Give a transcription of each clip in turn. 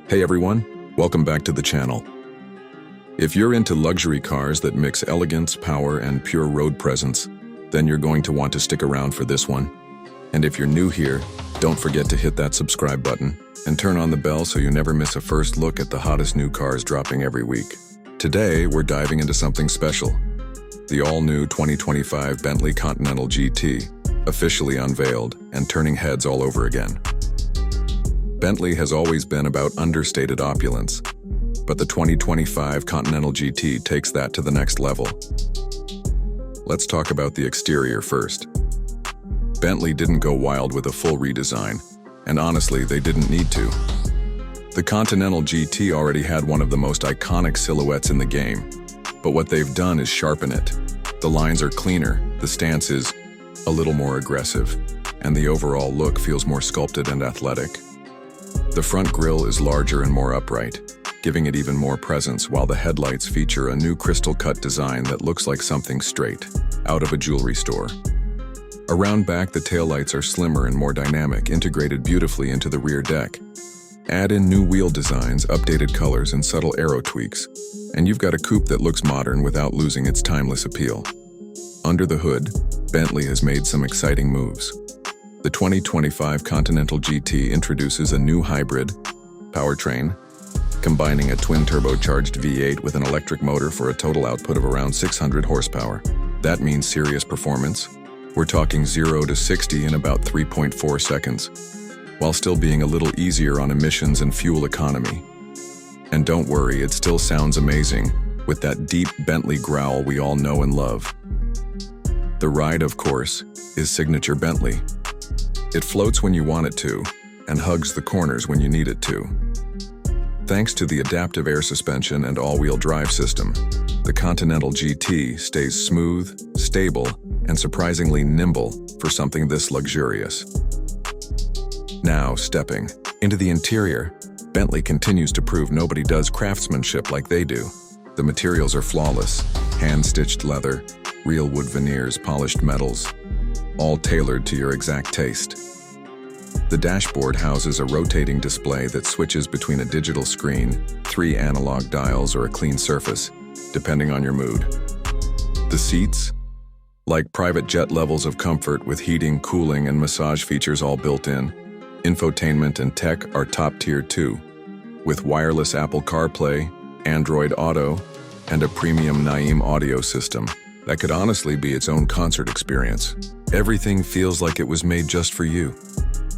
Hey everyone, welcome back to the channel. If you're into luxury cars that mix elegance, power, and pure road presence, then you're going to want to stick around for this one. And if you're new here, don't forget to hit that subscribe button and turn on the bell so you never miss a first look at the hottest new cars dropping every week. Today, we're diving into something special. The all-new 2025 Bentley Continental GT, officially unveiled and turning heads all over again. Bentley has always been about understated opulence, but the 2025 Continental GT takes that to the next level. Let's talk about the exterior first. Bentley didn't go wild with a full redesign, and honestly, they didn't need to. The Continental GT already had one of the most iconic silhouettes in the game, but what they've done is sharpen it. The lines are cleaner, the stance is a little more aggressive, and the overall look feels more sculpted and athletic. The front grille is larger and more upright, giving it even more presence, while the headlights feature a new crystal-cut design that looks like something straight out of a jewelry store. Around back, the taillights are slimmer and more dynamic, integrated beautifully into the rear deck. Add in new wheel designs, updated colors, and subtle aero tweaks, and you've got a coupe that looks modern without losing its timeless appeal. Under the hood, Bentley has made some exciting moves. The 2025 Continental GT introduces a new hybrid powertrain, combining a twin-turbocharged V8 with an electric motor for a total output of around 600 horsepower. That means serious performance. We're talking 0 to 60 in about 3.4 seconds, while still being a little easier on emissions and fuel economy. And don't worry, it still sounds amazing, with that deep Bentley growl we all know and love. The ride, of course, is signature Bentley. It floats when you want it to, and hugs the corners when you need it to. Thanks to the adaptive air suspension and all-wheel drive system, the Continental GT stays smooth, stable, and surprisingly nimble for something this luxurious. Now, stepping into the interior, Bentley continues to prove nobody does craftsmanship like they do. The materials are flawless: hand-stitched leather, real wood veneers, polished metals, all tailored to your exact taste. The dashboard houses a rotating display that switches between a digital screen, 3 analog dials, or a clean surface, depending on your mood. The seats? Like private jet levels of comfort with heating, cooling, and massage features all built in. Infotainment and tech are top tier too, with wireless Apple CarPlay, Android Auto, and a premium Naim audio system that could honestly be its own concert experience. Everything feels like it was made just for you,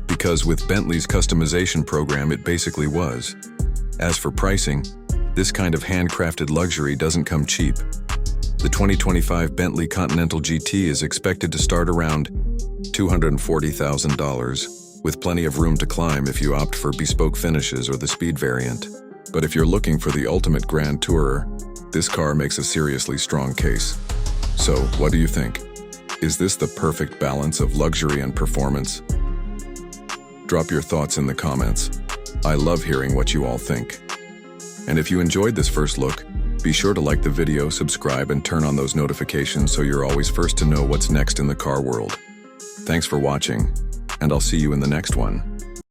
because with Bentley's customization program, it basically was. As for pricing, this kind of handcrafted luxury doesn't come cheap. The 2025 Bentley Continental GT is expected to start around $240,000, with plenty of room to climb if you opt for bespoke finishes or the Speed variant. But if you're looking for the ultimate grand tourer, this car makes a seriously strong case. So, what do you think? Is this the perfect balance of luxury and performance? Drop your thoughts in the comments. I love hearing what you all think. And if you enjoyed this first look, be sure to like the video, subscribe, and turn on those notifications so you're always first to know what's next in the car world. Thanks for watching, and I'll see you in the next one.